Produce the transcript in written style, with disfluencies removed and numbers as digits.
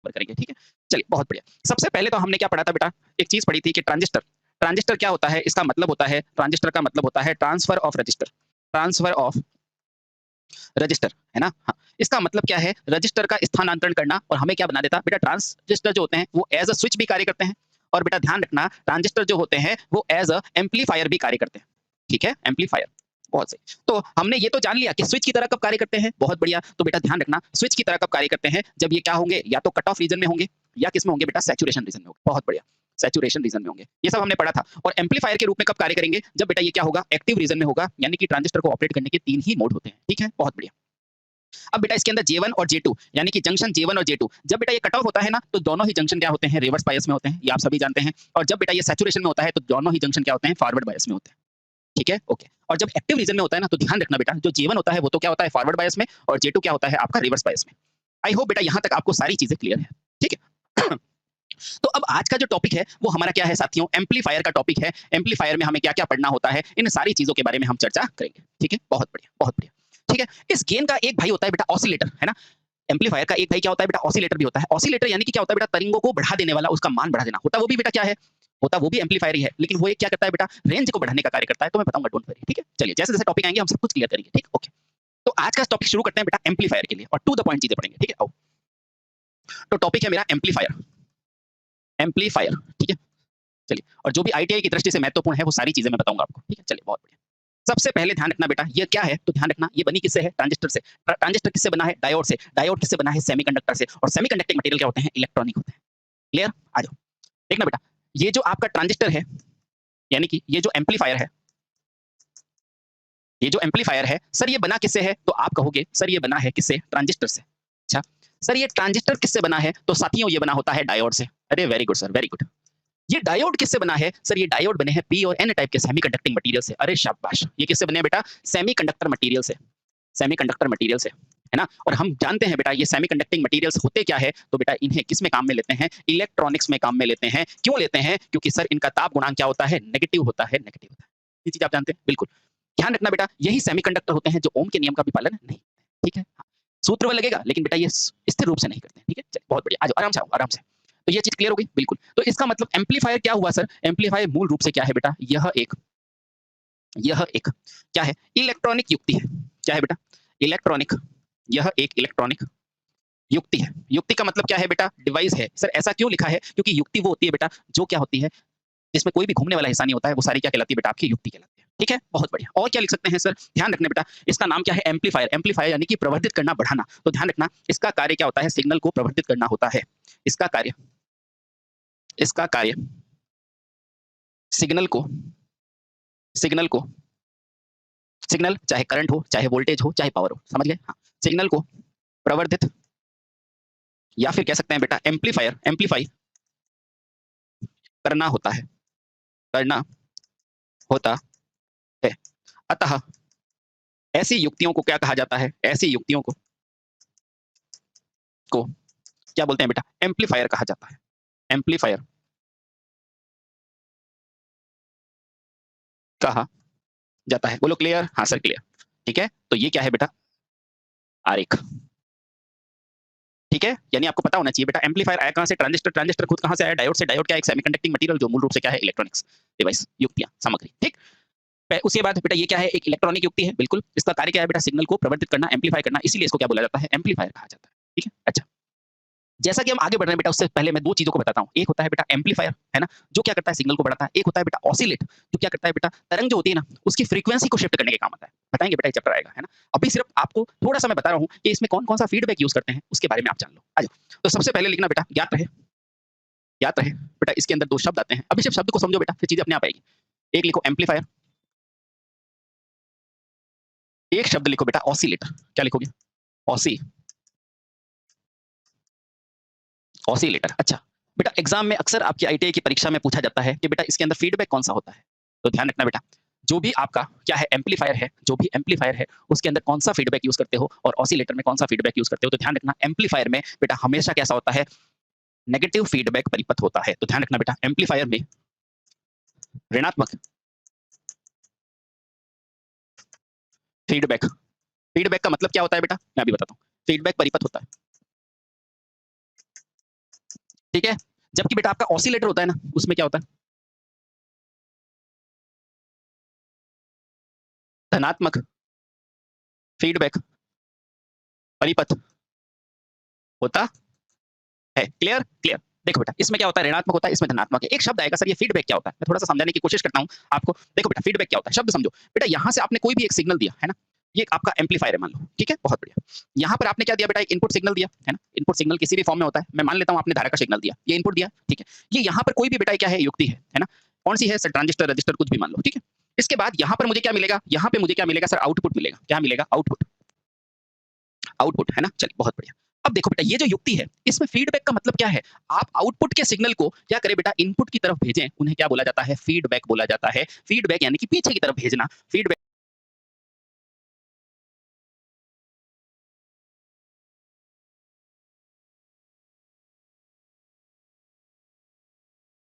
करेंगे, ठीक है? चलिए बहुत बढ़िया। सबसे पहले तो हमने क्या पढ़ा था बेटा, एक चीज़ पढ़ी थी कि ट्रांजिस्टर, ट्रांजिस्टर क्या होता है? इसका मतलब होता है ट्रांजिस्टर का मतलब होता है transfer of register, transfer of register, है ना? हाँ, इसका मतलब क्या है? रजिस्टर का स्थानांतरण करना और हमें क्या बना देता? बेटा ट्रांजिस्टर जो होते हैं वो एज़ अ स्विच भी कार्य करते हैं और बेटा ध्यान रखना ट्रांजिस्टर जो होते हैं वो एज़ अ एम्प्लीफायर भी कार्य करते हैं, ठीक है? एम्प्लीफायर, बहुत सही। तो हमने ये तो जान लिया कि स्विच की तरह कब कार्य करते हैं, बहुत बढ़िया। तो बेटा ध्यान रखना स्विच की तरह कब कार्य करते हैं? जब ये क्या होंगे? या तो कट ऑफ रीजन में होंगे या किस में होंगे बेटा? सैचुरेशन रीजन में होंगे, बहुत बढ़िया। सैचुरेशन रीजन में होंगे, ये सब हमने पढ़ा था। और एम्प्लीफायर के रूप में कब कार्य करेंगे? जब बेटा ये क्या होगा? एक्टिव रीजन में होगा, यानी कि ट्रांजिस्टर को ऑपरेट करने के 3 ही मोड होते हैं, ठीक है? बहुत बढ़िया। अब बेटा इसके अंदर J1 और J2 यानी कि जंक्शन J1 और J2 जब बेटा ये कट ऑफ होता है ना तो दोनों ही जंक्शन क्या होते हैं? रिवर्स बायस में होते हैं, ये आप सभी जानते हैं। और जब बेटा ये सैचुरेशन में होता है तो दोनों ही जंक्शन क्या होते हैं? फॉरवर्ड बायस में होते हैं, ठीक है? ओके। और जब एक्टिव रीजन में होता है ना तो ध्यान रखना बेटा जो J1 होता है वो तो क्या होता है? फॉरवर्ड बायस में और J2 क्या होता है? आपका रिवर्स बायस में। आई होप बेटा यहाँ तक आपको सारी चीजें क्लियर है, ठीक है? तो अब आज का जो टॉपिक है वो हमारा क्या है साथियों? एम्पलीफायर का टॉपिक है। एम्पलीफायर में हमें क्या-क्या पढ़ना होता है, इन सारी चीज़ों के बारे में हम चर्चा करेंगे, ठीक है? बहुत बढ़िया, बहुत बढ़िया। ठीक है? इस गेन का एक भाई होता है बेटा ऑसिलेटर, है ना? एम्पलीफायर का एक भाई क्या होता है बेटा? ऑसिलेटर भी होता है। ऑसिलेटर यानी कि क्या होता है बेटा? तरंगों को बढ़ा देने वाला, उसका मान बढ़ा देना। होता वो भी बेटा क्या है? होता वो भी एम्पलीफायर ही है, लेकिन वो एक क्या करता है बेटा? रेंज को बढ़ाने का कार्य करता है, तो मैं बताऊँगा, डोंट वरी, ठीक है? चलिए, जैसे-जैसे टॉपिक आएँगे हम सब कुछ क्लियर करेंगे, ठीक? ओके। तो आज का टॉपिक शुरू करते हैं बेटा एम्पलीफायर के लिए और टू द पॉइंट चीज़ें पढ़ेंगे, ठीक है? आओ। तो टॉपिक है मेरा एम्पलीफायर, एम्पलीफायर, ठीक है? चलिए, और जो भी आईटीआई की दृष्टि से महत्वपूर्ण है वो सारी चीजें मैं बताऊंगा आपको, ठीक है? चलिए बहुत बढ़िया। सबसे पहले ध्यान रखना बेटा ये क्या है, तो ध्यान रखना ये बनी किससे है? ट्रांजिस्टर से। ट्रांजिस्टर किससे बना है? डायोड से। डायोड किससे बना है? सेमीकंडक्टर से। और सेमीकंडक्टिंग मटेरियल क्या होते हैं? इलेक्ट्रॉनिक होते हैं। क्लियर? आ जाओ। देखना बेटा ये जो आपका ट्रांजिस्टर है यानी कि ये जो एम्पलीफायर है, ये जो एम्पलीफायर है सर ये बना किससे है? तो आप कहोगे सर ये बना है किससे? ट्रांजिस्टर से। अच्छा सर ये ट्रांजिस्टर किससे बना है? तो साथियों ये बना होता है डायोड से। अरे very good sir, very good. ये डायोड किससे बना है? सर ये डायोड बने हैं पी और एन टाइप के सेमीकंडक्टिंग मटेरियल से। अरे शाबाश, ये किससे बने हैं बेटा? सेमीकंडक्टर मटेरियल से। सेमीकंडक्टर मटेरियल से, है ना? और हम जानते हैं बेटा ये सेमीकंडक्टिंग मटेरियल्स होते क्या है? तो बेटा इन्हें किस में काम में लेते हैं? इलेक्ट्रॉनिक्स में काम में लेते हैं। क्यों लेते हैं? क्योंकि सर इनका ताप गुणांक क्या होता है? नेगेटिव होता है, नेगेटिव होता है। ये चीज आप जानते हैं? बिल्कुल। ध्यान रखना बेटा यही सेमीकंडक्टर होते हैं जो ओम के नियम का भी पालन नहीं करते, ठीक है? हाँ, सूत्र में लगेगा लेकिन बेटा ये स्थिर रूप से नहीं करते, ठीक है? चलिए बहुत बढ़िया, आ जाओ आराम से आओ, आराम से। तो ये चीज क्लियर हो गई? बिल्कुल। तो इसका मतलब एम्पलीफायर क्या हुआ सर? एम्पलीफायर मूल रूप से क्या है बेटा? यह एक क्या है? इलेक्ट्रॉनिक युक्ति है। क्या है बेटा? इलेक्ट्रॉनिक। यह एक इलेक्ट्रॉनिक युक्ति है। युक्ति का मतलब क्या है बेटा? डिवाइस है। सर ऐसा क्यों लिखा है? क्योंकि युक्ति वो होती है बेटा जो क्या होती है जिसमें कोई भी घूमने वाला हिस्सा नहीं होता है, वो सारी क्या कहलाती है बेटा? आपकी युक्ति कहलाती है। ठीक है? बहुत बढ़िया। और क्या लिख सकते हैं सर? ध्यान रखना बेटा इसका नाम क्या है? एम्पलीफायर। एम्पलीफायर यानी कि प्रवर्धित करना, बढ़ाना। तो ध्यान रखना इसका कार्य क्या होता है? सिग्नल को प्रवर्धित करना होता है। इसका कार्य इसका कार्य सिग्नल को सिग्नल को सिग्नल चाहे करंट हो, चाहे वोल्टेज हो, चाहे पावर हो, समझ गए? हाँ, सिग्नल को प्रवर्धित या फिर कह सकते हैं बेटा एम्पलीफाई करना होता है, करना होता है। अतः ऐसी युक्तियों को क्या कहा जाता है? ऐसी युक्तियों को क्या बोलते हैं बेटा? एम्पलीफायर कहा जाता है। एम्पलीफायर कहा जाता है। बोलो क्लियर? हाँ सर क्लियर। ठीक है? तो ये क्या है बेटा? आरेख। ठीक है? यानी आपको पता होना चाहिए बेटा एम्पलीफायर आया कहाँ से? ट्रांजिस्टर। ट्रांजिस्टर खुद कहाँ से आया? डायोड से। डायोड क्या है? एक सेमीकंडक्टिंग मटेरियल जो मूल रूप से क्या है? इलेक्ट्रॉनिक्स डिवाइस, युक्तियां, सामग्री। ठीक? उसके बाद बेटा ये क्या है? एक इलेक्ट्रॉनिक युक्ति है। बिल्कुल। इसका कार्य क्या है बेटा? सिग्नल को प्रवर्धित करना, एम्पलीफाई करना, इसीलिए इसको क्या बोला जाता है? एम्पलीफायर कहा जाता है। ठीक है? अच्छा, जैसा कि हम आगे बढ़ रहे हैं बेटा उससे पहले मैं दो चीजों को बताता हूँ। एक होता है बेटा एम्पलीफायर, है ना? जो क्या करता है? सिग्नल को बढ़ाता है। एक होता है बेटा ऑसिलेट, जो क्या करता है बेटा? तरंग जो होती है ना उसकी फ्रीक्वेंसी को शिफ्ट करने के काम आता है। बताएंगे बेटा ये चैप्टर आएगा, है ना? अभी सिर्फ आपको थोड़ा सा मैं बता रहा हूँ कि इसमें कौन कौन सा फीडबैक यूज करते हैं उसके बारे में आप जान लो। आ जाओ। तो सबसे पहले लिखना बेटा, याद रहे बेटा इसके अंदर दो शब्द आते हैं। अभी सिर्फ शब्द को समझो बेटा, फिर चीजें अपने आप आएगी। एक लिखो एम्पलीफायर, एक शब्द लिखो बेटा ऑसिलेटर। क्या लिखोगे? Aussie oscillator. अच्छा बेटा एग्जाम में अक्सर आपकी आईटीआई की परीक्षा में पूछा जाता है कि बेटा इसके अंदर फीडबैक कौन सा होता है? तो ध्यान रखना बेटा जो भी आपका क्या है एम्पलीफायर है, जो भी एम्पलीफायर है उसके अंदर कौन सा फीडबैक यूज करते हो और ऑसिलेटर में कौन सा फीडबैक यूज करते हो। तो ध्यान रखना एम्पलीफायर में बेटा हमेशा कैसा होता है? नेगेटिव फीडबैक परिपथ होता है। तो ध्यान रखना बेटा एम्पलीफायर में ऋणात्मक फीडबैक। फीडबैक का मतलब क्या होता है बेटा? मैं अभी बताता हूँ। फीडबैक परिपथ होता है। ठीक है, जबकि बेटा आपका ऑसिलेटर होता है ना, उसमें क्या होता है? धनात्मक फीडबैक परिपथ होता है। क्लियर? क्लियर। देखो बेटा, इसमें क्या होता है? ऋणात्मक होता है, इसमें धनात्मक है। एक शब्द आएगा, सर ये फीडबैक क्या होता है? मैं थोड़ा-सा समझाने की कोशिश करता हूँ आपको। देखो बेटा, फीडबैक क्या होता है? शब्द समझो। बेटा यहाँ से आपने कोई भी एक सिग्नल दिया, है ना? ये आपका एम्पलीफायर है मान लो, ठीक है? बहुत बढ़िया। यहाँ पर आपने क्या दिया बेटा? एक इनपुट सिग्नल दिया, है ना? इनपुट सिग्नल किसी भी फॉर्म में होता है। मैं मान लेता हूँ आपने धारा का सिग्नल दिया, ये इनपुट दिया, ठीक है? ये यहाँ पर कोई भी बेटा क्या है? युक्ति है ना? कौन-सी है? सर ट्रांजिस्टर, रजिस्टर कुछ भी मान लो, ठीक है? इसके बाद यहाँ पर मुझे क्या मिलेगा? यहाँ पे मुझे क्या मिलेगा? सर आउटपुट मिलेगा। क्या मिलेगा? आउटपुट। आउटपुट, है ना? चलिए बहुत बढ़िया। अब देखो बेटा, ये जो युक्ति है, इसमें फीडबैक का मतलब क्या है? आप आउटपुट के सिग्नल को क्या करें बेटा? इनपुट की तरफ भेजें, उन्हें क्या बोला जाता है? फीडबैक बोला जाता है। फीडबैक यानी कि पीछे की तरफ भेजना। फीडबैक